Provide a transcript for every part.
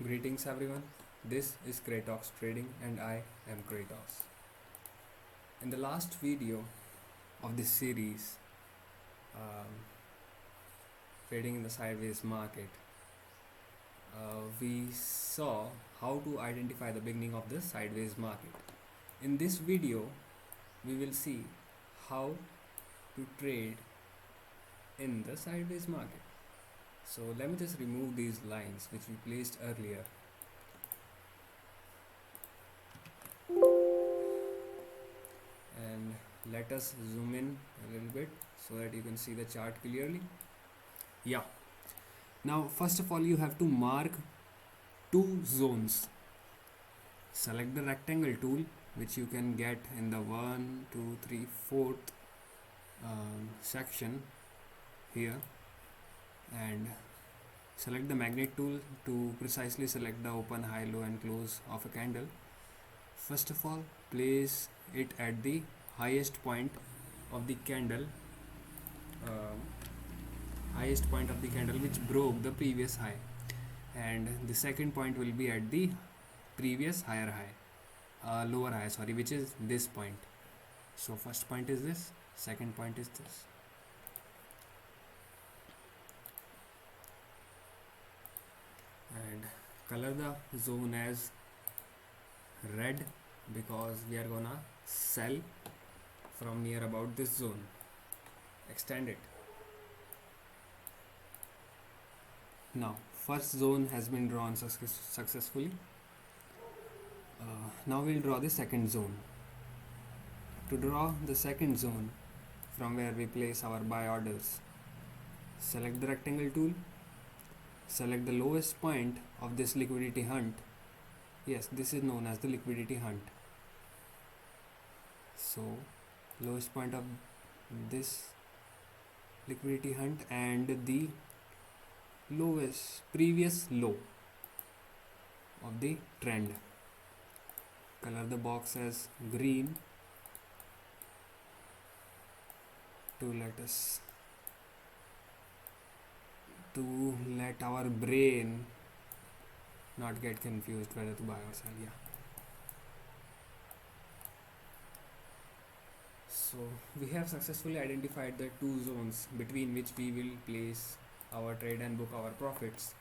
Greetings everyone, this is kr4T0X Trading and I am kr4T0X. In the last video of this series, um, trading in the sideways market, we saw how to identify the beginning of the sideways market. In this video, we will see how to trade in the sideways market. So let me just remove these lines which we placed earlier. And let us zoom in a little bit so that you can see the chart clearly. Yeah. Now first of all you have to mark two zones. Select the rectangle tool which you can get in the 1, 2, 3, 4th section here, and select the magnet tool to precisely select the open, high, low and close of a candle. First of all, place it at the highest point of the candle, which broke the previous high, and the second point will be at the previous lower high, which is this point. So first point is this, second point is this. And color the zone as red because we are gonna sell from near about this zone. Extend it. Now first zone has been drawn successfully. Now we'll draw the second zone. To draw the second zone from where we place our buy orders, select the rectangle tool, select the lowest point of this liquidity hunt. Yes, this is known as the liquidity hunt. So lowest point of this liquidity hunt and the lowest previous low of the trend. Color the box as green to let our brain not get confused whether to buy or sell. Yeah. So we have successfully identified the two zones between which we will place our trade and book our profits,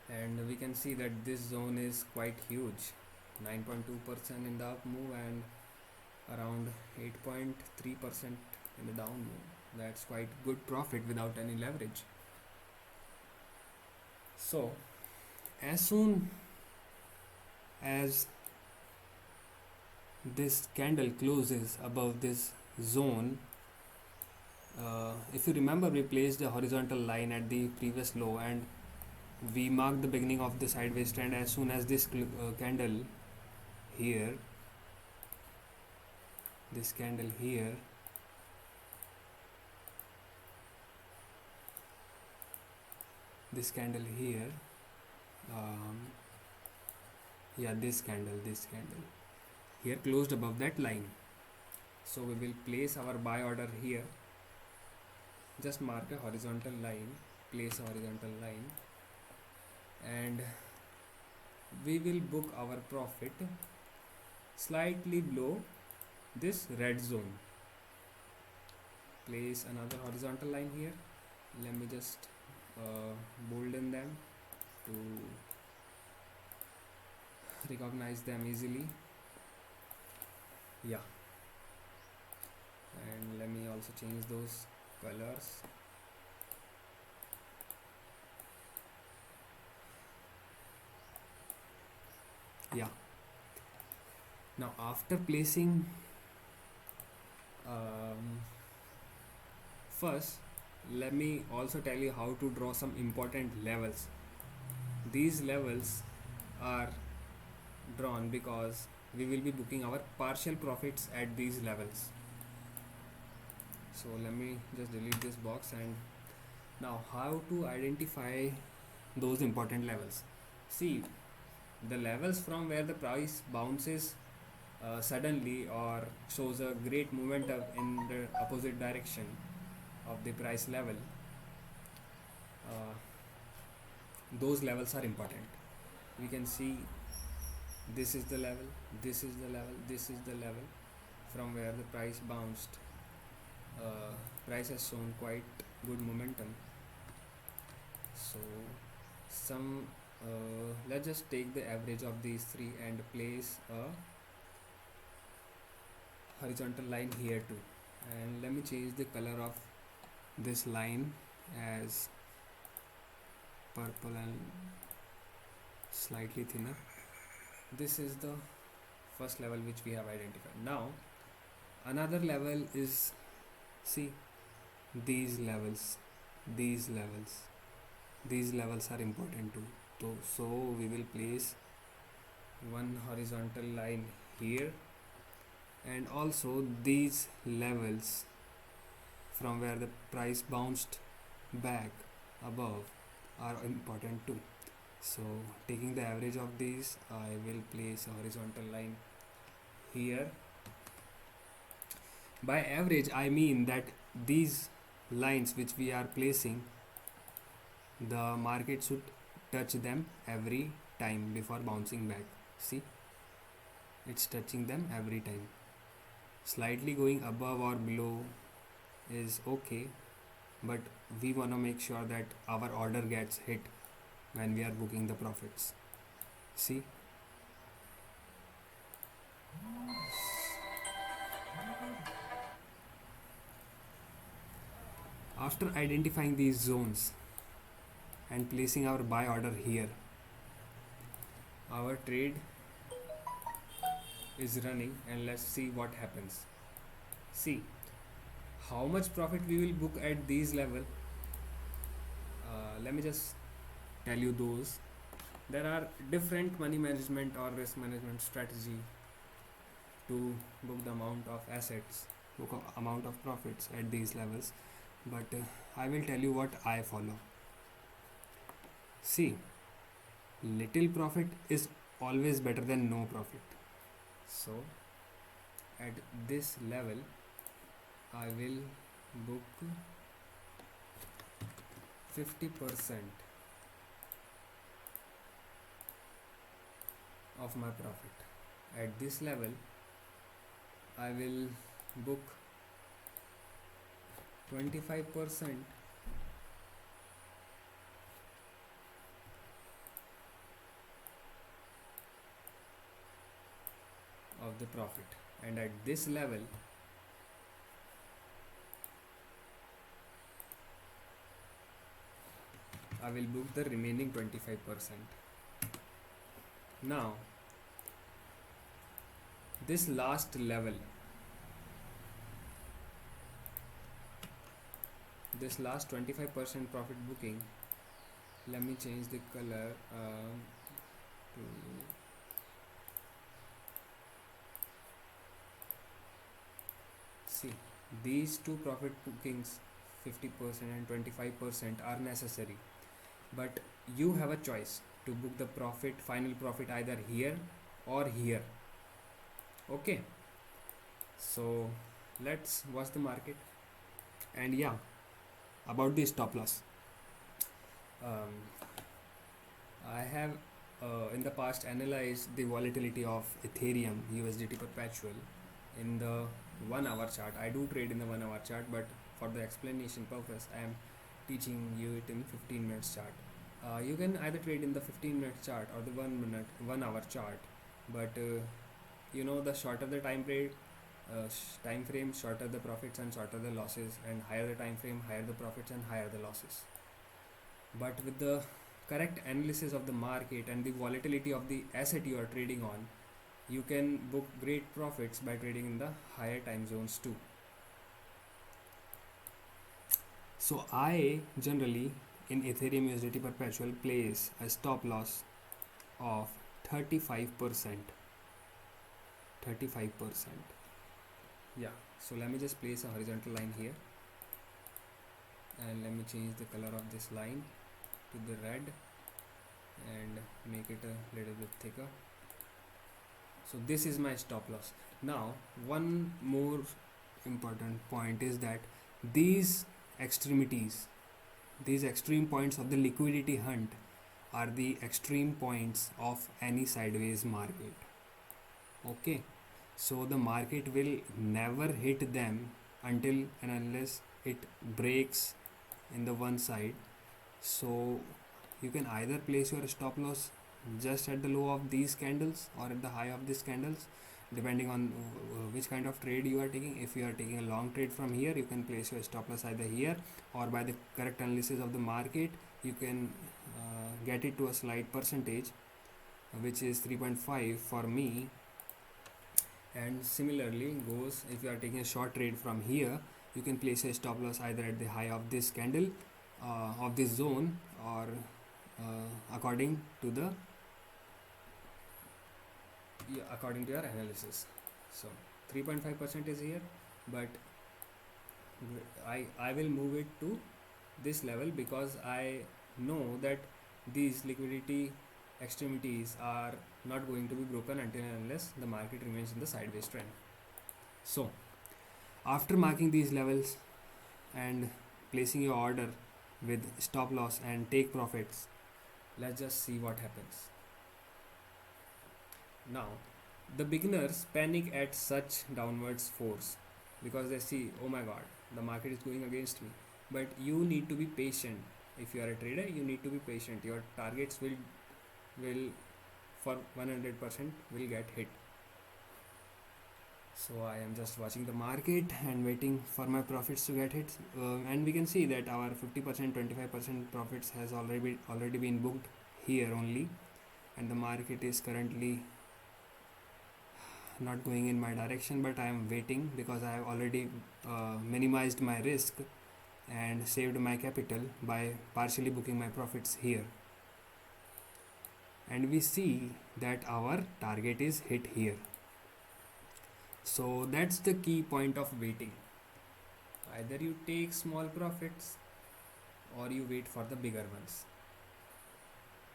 and we can see that this zone is quite huge, 9.2% in the up move and around 8.3% in the down move. That's quite good profit without any leverage. So as soon as this candle closes above this zone, if you remember, we placed a horizontal line at the previous low and we marked the beginning of the sideways trend as soon as this candle here, this candle here this candle here this candle here closed above that line. So we will place our buy order here. Just mark a horizontal line, place a horizontal line, and we will book our profit slightly below this red zone. Place another horizontal line here. Let me just bolden them to recognize them easily. Yeah, and let me also change those colors. Yeah. Now after placing first, let me also tell you how to draw some important levels. These levels are drawn because we will be booking our partial profits at these levels. So let me just delete this box. And now how to identify those important levels. See, the levels from where the price bounces suddenly or shows a great momentum in the opposite direction of the price level, those levels are important. we can see this is the level, this is the level, this is the level from where the price bounced. Price has shown quite good momentum. So some let's just take the average of these three and place a horizontal line here too, and let me change the color of this line as purple and slightly thinner. This is the first level which we have identified. Now another level is, see, these levels, these levels, these levels are important too. So we will place one horizontal line here, and also these levels from where the price bounced back above are important too. So taking the average of these, I will place a horizontal line here. By average I mean that these lines which we are placing, the market should touch them every time before bouncing back. See, it's touching them every time. Slightly going above or below is okay, but we want to make sure that our order gets hit when we are booking the profits. See, after identifying these zones and placing our buy order here, our trade is running, and let's see what happens. See how much profit we will book at these level. Let me just tell you those. There are different money management or risk management strategy to book the amount of assets, book amount of profits at these levels, but I will tell you what I follow. See, little profit is always better than no profit. So at this level I will book 50% of my profit. At this level I will book 25% of the profit, and at this level I will book the remaining 25%. Now this last level, this last 25% profit booking, let me change the color to see, these two profit bookings, 50% and 25%, are necessary, but you have a choice to book the profit, final profit, either here or here. Okay, so let's watch the market. And yeah, about the stop loss, I have in the past analyzed the volatility of Ethereum USDT perpetual in the 1 hour chart. I do trade in the 1 hour chart, but for the explanation purpose I am teaching you it in 15 minutes chart. You can either trade in the 15-minute chart or the 1 hour chart, but you know, the shorter the time frame, shorter the profits and shorter the losses, and higher the time frame, higher the profits and higher the losses. But with the correct analysis of the market and the volatility of the asset you are trading on, you can book great profits by trading in the higher time zones too. So I generally in Ethereum USDT perpetual place a stop loss of 35%. 35%. Yeah, so let me just place a horizontal line here, and let me change the color of this line to the red and make it a little bit thicker. So this is my stop loss. Now one more important point is that these extremities, these extreme points of the liquidity hunt are the extreme points of any sideways market. Okay, so the market will never hit them until and unless it breaks in the one side. So you can either place your stop loss just at the low of these candles or at the high of these candles, depending on which kind of trade you are taking. If you are taking a long trade from here, you can place your stop loss either here, or by the correct analysis of the market you can get it to a slight percentage, which is 3.5 for me. And similarly goes if you are taking a short trade from here, you can place a stop loss either at the high of this candle of this zone, or according to the according to your analysis. So 3.5% is here, but I will move it to this level because I know that these liquidity extremities are not going to be broken until and unless the market remains in the sideways trend. So after marking these levels and placing your order with stop loss and take profits, let's just see what happens. Now the beginners panic at such downwards force because they see, oh my god, the market is going against me. But you need to be patient. If you are a trader, you need to be patient. Your targets will for 100% will get hit. So I am just watching the market and waiting for my profits to get hit, and we can see that our 50%, 25% profits has already been booked here only, and the market is currently not going in my direction, but I am waiting because I have already minimized my risk and saved my capital by partially booking my profits here. And we see that our target is hit here. So that's the key point of waiting. Either you take small profits or you wait for the bigger ones.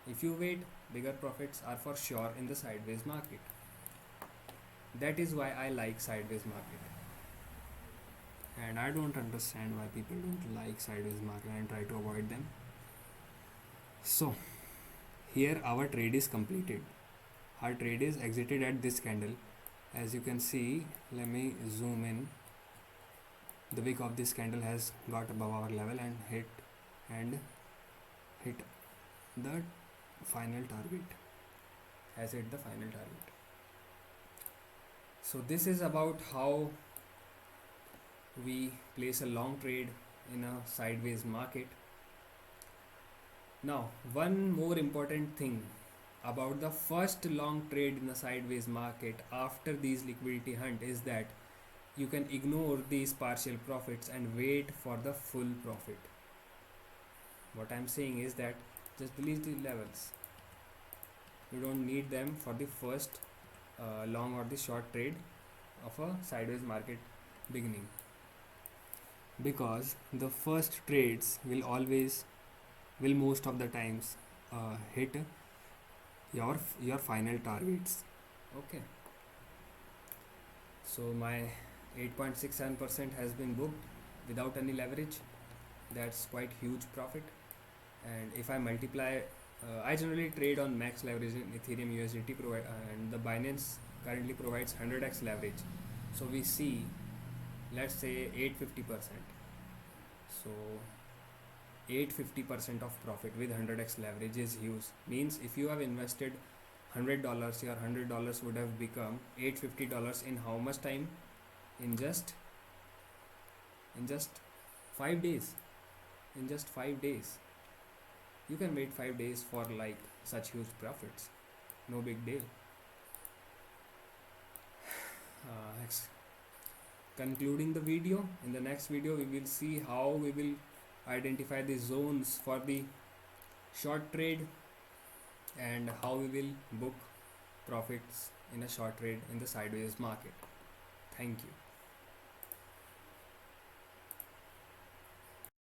If you wait, bigger profits are for sure in the sideways market. That is why I like sideways market. And I don't understand why people don't like sideways market and try to avoid them. So here our trade is completed. Our trade is exited at this candle. As you can see, let me zoom in. The wick of this candle has got above our level and hit the final target. Has hit the final target. So this is about how we place a long trade in a sideways market. Now, one more important thing about the first long trade in the sideways market after these liquidity hunt is that you can ignore these partial profits and wait for the full profit. What I'm saying is that just delete the levels. You don't need them for the first long or the short trade of a sideways market beginning, because the first trades will most of the times hit your final targets. Okay, so my 8.67% has been booked without any leverage. That's quite huge profit. And if I multiply, I generally trade on max leverage in Ethereum USDT and the Binance currently provides 100x leverage. So we see, let's say 850%. So 850% of profit with 100x leverage is huge. Means if you have invested $100, your $100 would have become $850 in how much time? In just 5 days. In just 5 days. You can wait 5 days for like such huge profits. No big deal. Concluding the video. In the next video we will see how we will identify the zones for the short trade and how we will book profits in a short trade in the sideways market. Thank you.